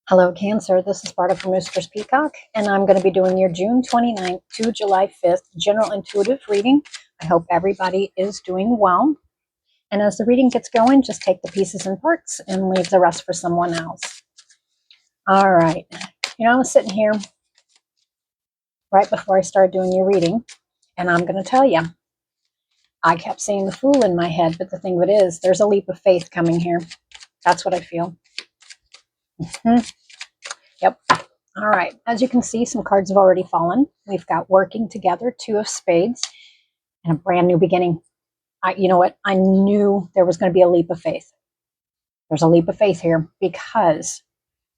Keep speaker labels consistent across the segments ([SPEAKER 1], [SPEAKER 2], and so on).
[SPEAKER 1] Hello, Cancer. This is Barta from Roosters, Peacock, and I'm going to be doing your June 29th to July 5th general intuitive reading. I hope everybody is doing well. And as the reading gets going, just take the pieces and parts and leave the rest for someone else. All right. I was sitting here right before I started doing your reading, and I'm going to tell you, I kept seeing the Fool in my head, but the thing of it is, there's a leap of faith coming here. That's what I feel. Yep. All right, as you can see, some cards have already fallen. We've got working together, 2 of spades, and a brand new beginning. You know what? I knew there was going to be a leap of faith. There's a leap of faith here because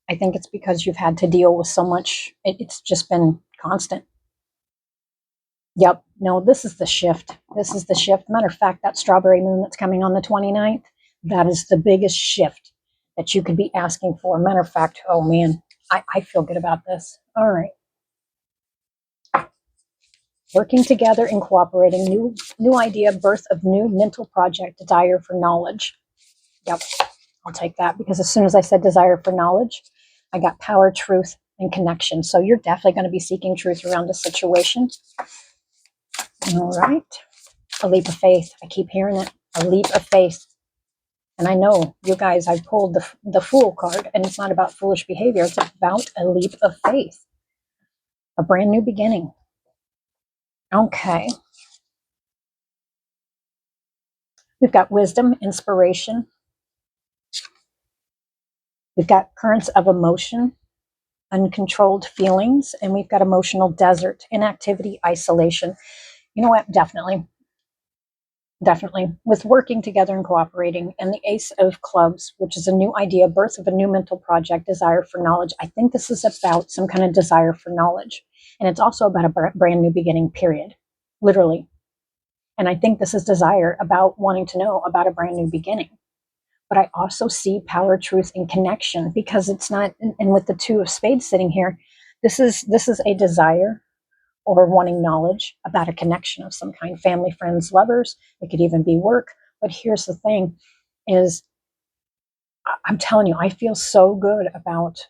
[SPEAKER 1] I think it's because you've had to deal with so much. It's just been constant. Yep. No, this is the shift. This is the shift. Matter of fact, that strawberry moon that's coming on the 29th, that is the biggest shift that you could be asking for. Matter of fact, oh man, I feel good about this. All right. Working together and cooperating, new idea, birth of new mental project, desire for knowledge. Yep, I'll take that because as soon as I said desire for knowledge, I got power, truth, and connection. So you're definitely going to be seeking truth around a situation. All right. A leap of faith. I keep hearing it. A leap of faith. And I know, you guys, I pulled the Fool card, and it's not about foolish behavior. It's about a leap of faith. A brand new beginning. Okay. We've got wisdom, inspiration. We've got currents of emotion, uncontrolled feelings, and we've got emotional desert, inactivity, isolation. You know what? Definitely. With working together and cooperating, and the Ace of Clubs, which is a new idea, birth of a new mental project, desire for knowledge. I think this is about some kind of desire for knowledge. And it's also about a brand new beginning, period. Literally. And I think this is desire about wanting to know about a brand new beginning. But I also see power, truth, and connection because it's not, and with the 2 of spades sitting here, this is a desire or wanting knowledge about a connection of some kind, family, friends, lovers. It could even be work. But here's the thing is, I'm telling you, I feel so good about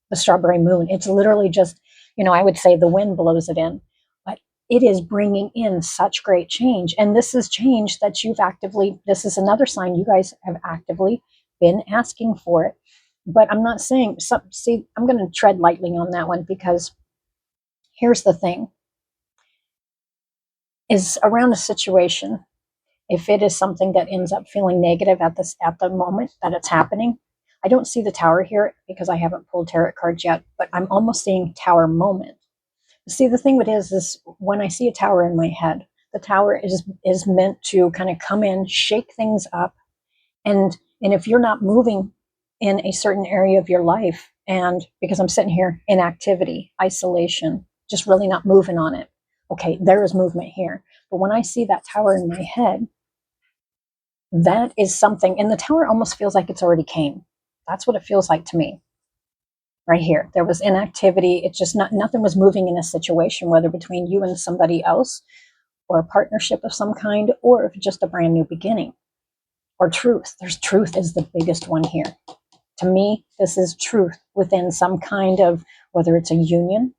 [SPEAKER 1] the strawberry moon. It's literally just, I would say the wind blows it in, but it is bringing in such great change. And this is change that this is another sign you guys have actively been asking for it. But I'm not saying, see, I'm going to tread lightly on that one because here's the thing is around a situation, if it is something that ends up feeling negative at the moment that it's happening, I don't see the Tower here because I haven't pulled tarot cards yet, but I'm almost seeing Tower moment. See, the thing with it is when I see a Tower in my head, the Tower is meant to kind of come in, shake things up, and if you're not moving in a certain area of your life, and because I'm sitting here, inactivity, isolation, just really not moving on it. Okay, there is movement here. But when I see that Tower in my head, that is something, and the Tower almost feels like it's already came. That's what it feels like to me. Right here, there was inactivity. It's just nothing was moving in a situation, whether between you and somebody else, or a partnership of some kind, or if just a brand new beginning, or truth. There's truth is the biggest one here. To me, this is truth within some kind of, whether it's a union.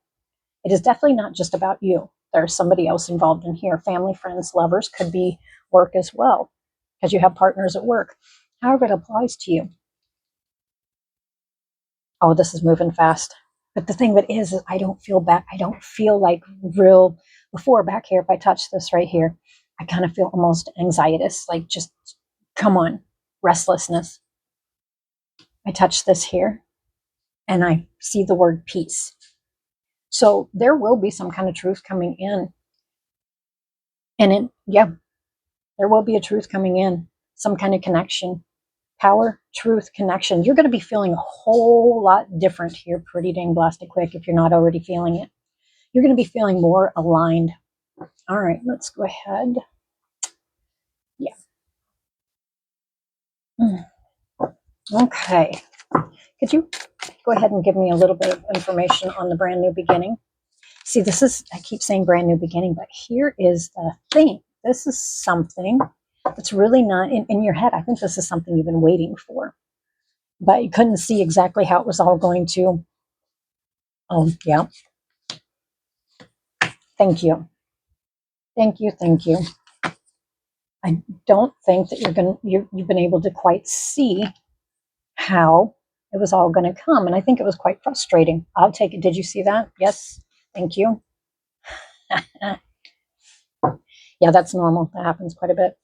[SPEAKER 1] It is definitely not just about you. There's somebody else involved in here. Family, friends, lovers, could be work as well, because you have partners at work. However it applies to you. Oh, this is moving fast. But the thing that is I don't feel back. I don't feel like real, before back here, if I touch this right here, I kind of feel almost anxietous, like just, come on, restlessness. I touch this here and I see the word peace. So there will be some kind of truth coming in. And there will be a truth coming in, some kind of connection. Power, truth, connection. You're going to be feeling a whole lot different here pretty dang blasted quick if you're not already feeling it. You're going to be feeling more aligned. All right, let's go ahead. Yeah. Okay. Could you go ahead and give me a little bit of information on the brand new beginning? See, I keep saying brand new beginning, but here is the thing. This is something that's really not in your head. I think this is something you've been waiting for. but you couldn't see exactly how it was all going to. Oh, yeah. Thank you. Thank you. Thank you. I don't think that you've been able to quite see how it was all going to come. And I think it was quite frustrating. I'll take it. Did you see that? Yes. Thank you. Yeah, that's normal. That happens quite a bit.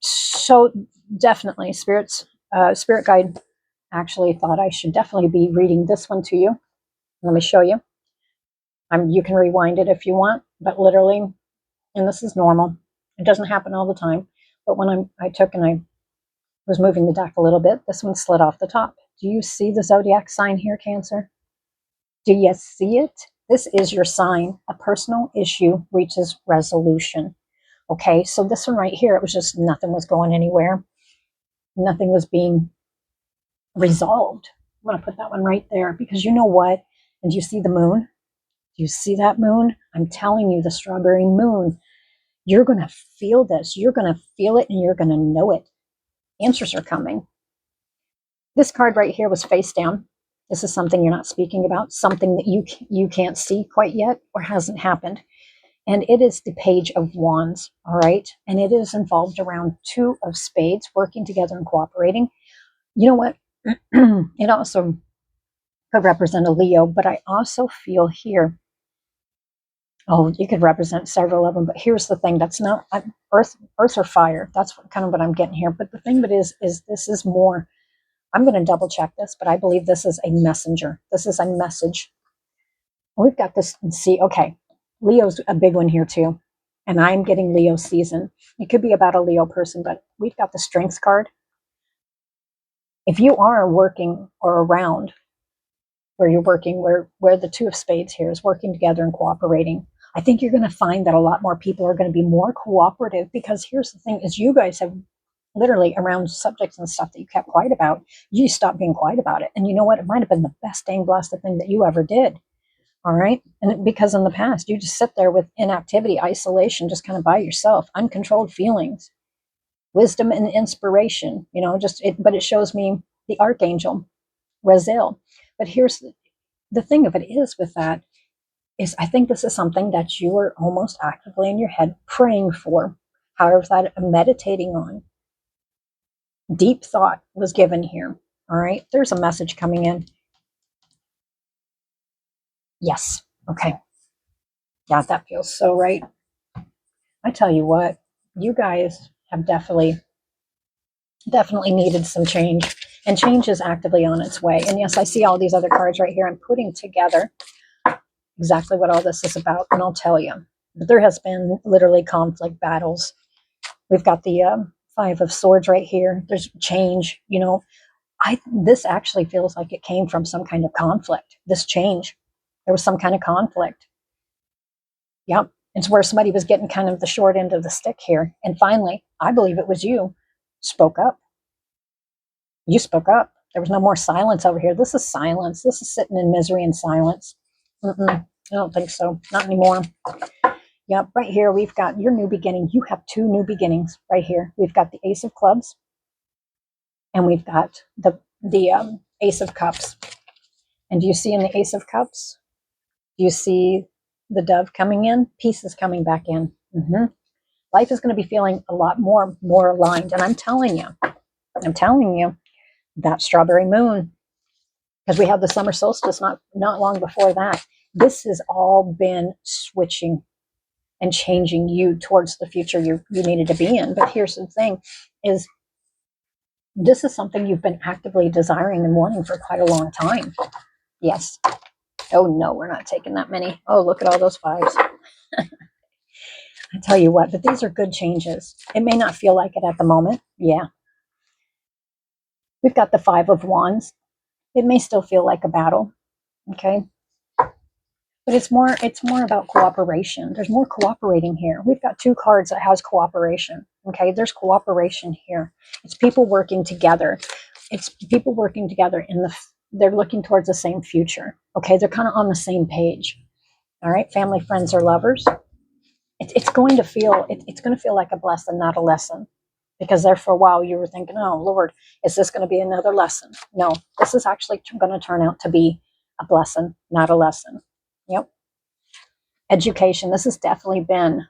[SPEAKER 1] So definitely spirit guide actually thought I should definitely be reading this one to you. Let me show you. You can rewind it if you want, but literally, and this is normal. It doesn't happen all the time. But when I took and I was moving the deck a little bit, this one slid off the top. Do you see the zodiac sign here, Cancer? Do you see it? This is your sign. A personal issue reaches resolution. Okay, so this one right here, it was just nothing was going anywhere. Nothing was being resolved. I'm going to put that one right there because you know what? And do you see the moon? Do you see that moon? I'm telling you, the strawberry moon. You're going to feel this. You're going to feel it and you're going to know it. Answers are coming. This card right here was face down. This is something you're not speaking about, something that you can't see quite yet or hasn't happened. And it is the Page of Wands, all right? And it is involved around two of spades working together and cooperating. You know what? It also could represent a Leo, but I also feel here, oh, you could represent several of them, but here's the thing, that's not earth or fire. That's kind of what I'm getting here. But the thing that is this is more, I'm going to double check this, but I believe this is a messenger. This is a message. We've got this, see, okay, Leo's a big one here too. And I'm getting Leo season. It could be about a Leo person, but we've got the strength card. If you are working or around where you're working, where the two of spades here is working together and cooperating, I think you're going to find that a lot more people are going to be more cooperative, because here's the thing is you guys have literally around subjects and stuff that you kept quiet about, you stopped being quiet about it. And you know what? It might have been the best dang blasted thing that you ever did. All right. And because in the past, you just sit there with inactivity, isolation, just kind of by yourself, uncontrolled feelings, wisdom and inspiration, but it shows me the archangel, Raziel. But here's the thing of it is with that is I think this is something that you are almost actively in your head praying for. However, that meditating on. Deep thought was given here. All right. There's a message coming in. Yes. Okay. Yeah, that feels so right. I tell you what, you guys have definitely needed some change, and change is actively on its way. And yes, I see all these other cards right here. I'm putting together exactly what all this is about, and I'll tell you. But there has been literally conflict, battles. We've got the Five of Swords right here. There's change. This actually feels like it came from some kind of conflict. This change, there was some kind of conflict. Yep. It's where somebody was getting kind of the short end of the stick here. And finally, I believe it was you, spoke up. You spoke up. There was no more silence over here. This is silence. This is sitting in misery and silence. I don't think so. Not anymore. Yep. Right here, we've got your new beginning. You have two new beginnings right here. We've got the Ace of Clubs, and we've got the Ace of Cups. And do you see in the Ace of Cups? Do you see the dove coming in? Peace is coming back in. Life is going to be feeling a lot more aligned. And I'm telling you, that strawberry moon, because we have the summer solstice not long before that. This has all been switching and changing you towards the future you needed to be in. But here's the thing is this is something you've been actively desiring and wanting for quite a long time. Yes. Oh no, we're not taking that many. Oh, look at all those fives. I tell you what, but these are good changes. It may not feel like it at the moment. Yeah. We've got the Five of Wands. It may still feel like a battle. Okay. But it's more about cooperation. There's more cooperating here. We've got two cards that has cooperation. Okay. There's cooperation here. It's people working together. It's people working together they're looking towards the same future. Okay. They're kind of on the same page. All right. Family, friends, or lovers. It's going to feel like a blessing, not a lesson. Because there for a while you were thinking, oh, Lord, is this going to be another lesson? No, this is actually going to turn out to be a blessing, not a lesson. Yep. Education. This has definitely been,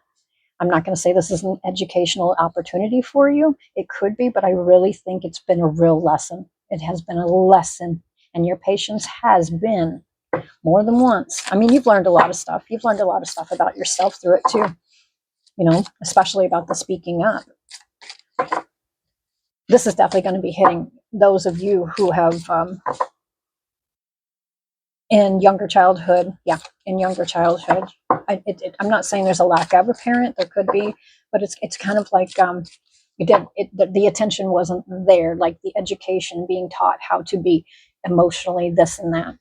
[SPEAKER 1] I'm not going to say this is an educational opportunity for you. It could be, but I really think it's been a real lesson. It has been a lesson, and your patience has been more than once. I mean, you've learned a lot of stuff. You've learned a lot of stuff about yourself through it too, especially about the speaking up. This is definitely going to be hitting those of you who have in younger childhood. Yeah, in younger childhood. I'm not saying there's a lack of a parent. There could be, but it's kind of like the attention wasn't there, like the education, being taught how to be emotionally this and that.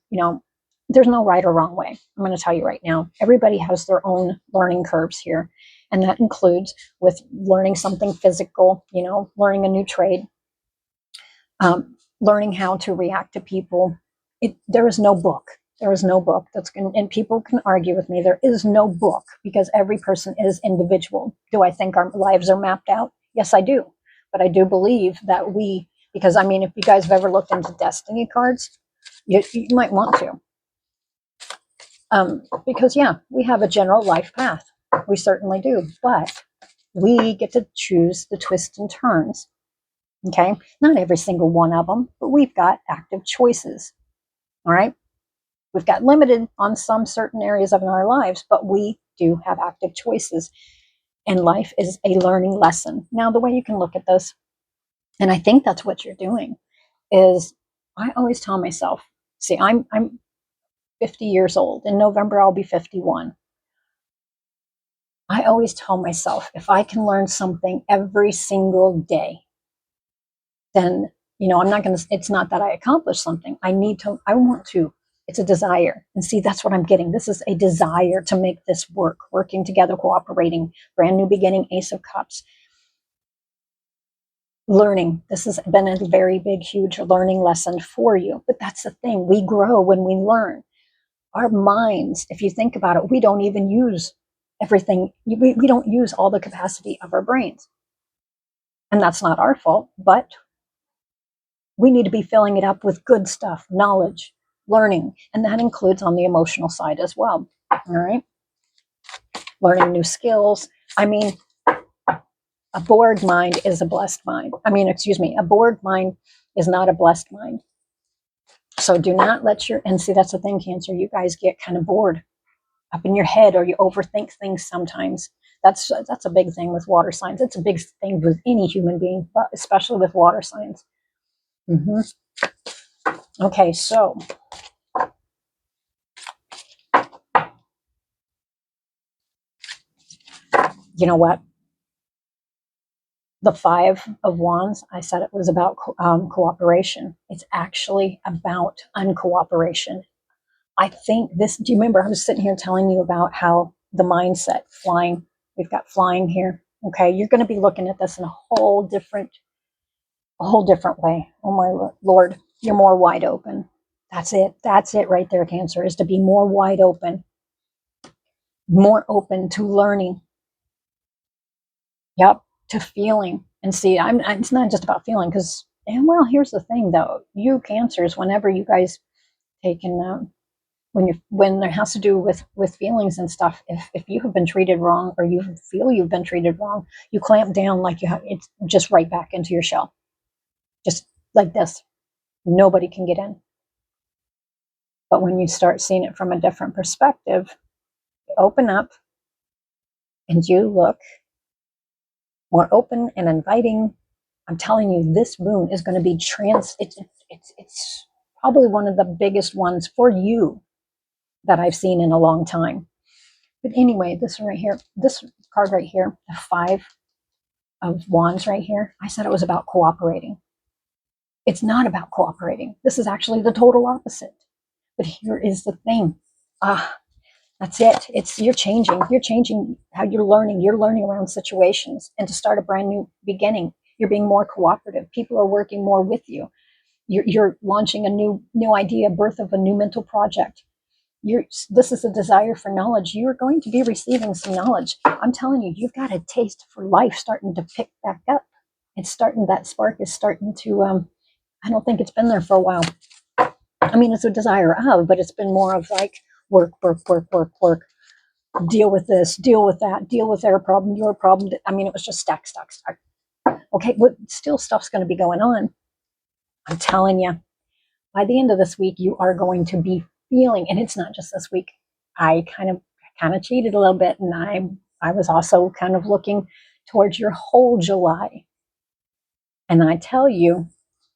[SPEAKER 1] There's no right or wrong way. I'm going to tell you right now, everybody has their own learning curves here, and that includes with learning something physical, learning a new trade, learning how to react to people. There is no book. There is no book that's going, and people can argue with me. There is no book, because every person is individual. Do I think our lives are mapped out? Yes, I do. But I do believe that because I mean, if you guys have ever looked into destiny cards, you might want to. Because yeah, we have a general life path. We certainly do. But we get to choose the twists and turns. Okay? Not every single one of them, but we've got active choices. All right? We've got limited on some certain areas of our lives, but we do have active choices. And life is a learning lesson. Now, the way you can look at this, and I think that's what you're doing, is I always tell myself, see, I'm 50 years old. In November, I'll be 51. I always tell myself, if I can learn something every single day, then, I'm not going to, it's not that I accomplish something. I want to. It's a desire. And see, that's what I'm getting. This is a desire to make this work, working together, cooperating, brand new beginning, Ace of Cups. Learning. This has been a very big, huge learning lesson for you. But that's the thing. We grow when we learn. Our minds, if you think about it, we don't even use everything. We don't use all the capacity of our brains. And that's not our fault, but we need to be filling it up with good stuff, knowledge, learning. And that includes on the emotional side as well. All right. Learning new skills. I mean, a bored mind is a blessed mind. A bored mind is not a blessed mind. So do not let and see, that's the thing, Cancer, you guys get kind of bored up in your head, or you overthink things sometimes. That's a big thing with water signs. It's a big thing with any human being, but especially with water signs. Okay, so you know what? The 5 of Wands, I said it was about cooperation. It's actually about uncooperation. I think this, do you remember I was sitting here telling you about how the mindset, flying, we've got flying here. Okay, you're going to be looking at this in a whole different way. Oh my Lord, you're more wide open. That's it right there, Cancer, is to be more wide open, more open to learning. Yep, to feeling. And see, it's not just about feeling, because, and well, here's the thing though, you Cancers, whenever you guys taken when there has to do with feelings and stuff, if you have been treated wrong, or you feel you've been treated wrong, you clamp down like you have. It's just right back into your shell, just like this. Nobody can get in. But when you start seeing it from a different perspective, you open up and you look more open and inviting. I'm telling you, this moon is going to be it's probably one of the biggest ones for you that I've seen in a long time. But anyway, this right here, this card right here, the 5 of Wands right here, I said it was about cooperating. It's not about cooperating. This is actually the total opposite. But here is the thing. That's it. You're changing how you're learning. You're learning around situations, and to start a brand new beginning. You're being more cooperative. People are working more with you. You're launching a new idea, birth of a new mental project. This is a desire for knowledge. You're going to be receiving some knowledge. I'm telling you, you've got a taste for life starting to pick back up. It's starting, that spark is starting to, I don't think it's been there for a while. I mean, it's a desire of, but it's been more of like work, work, work, work, work. Deal with this, deal with that, deal with their problem, your problem. I mean, it was just stack, stack, stack. Okay, but still stuff's going to be going on. I'm telling you, by the end of this week, you are going to be feeling, and it's not just this week. I kind of cheated a little bit, and I was also kind of looking towards your whole July. And I tell you,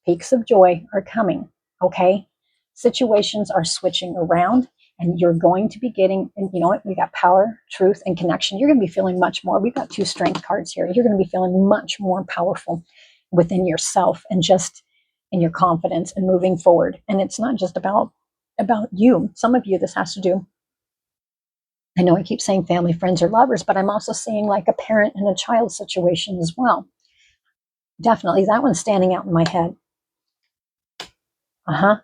[SPEAKER 1] peaks of joy are coming. Okay, situations are switching around, and you're going to be getting. And you know what? We got power, truth, and connection. You're going to be feeling much more. We've got two strength cards here. You're going to be feeling much more powerful within yourself and just in your confidence and moving forward. And it's not just about you. Some of you, this has to do. I know I keep saying family, friends, or lovers, but I'm also seeing like a parent and a child situation as well. Definitely, that one's standing out in my head. Uh-huh.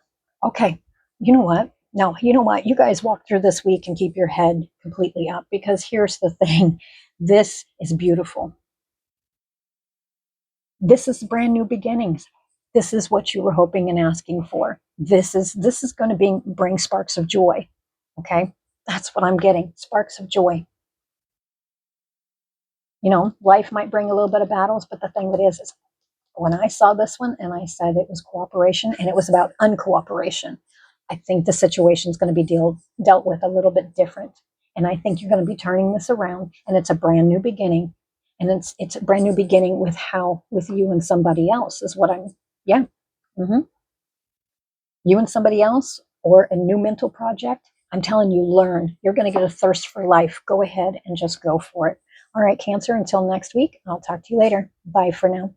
[SPEAKER 1] Okay. You know what? No, you know what? You guys walk through this week and keep your head completely up, because here's the thing. This is beautiful. This is brand new beginnings. This is what you were hoping and asking for. This is going to bring sparks of joy. Okay? That's what I'm getting. Sparks of joy. You know, life might bring a little bit of battles, but the thing that is when I saw this one and I said it was cooperation and it was about uncooperation, I think the situation is going to be dealt with a little bit different. And I think you're going to be turning this around, and it's a brand new beginning. And it's a brand new beginning with you and somebody else is what I'm, yeah. hmm You and somebody else, or a new mental project. I'm telling you, learn. You're going to get a thirst for life. Go ahead and just go for it. All right, Cancer, until next week, I'll talk to you later. Bye for now.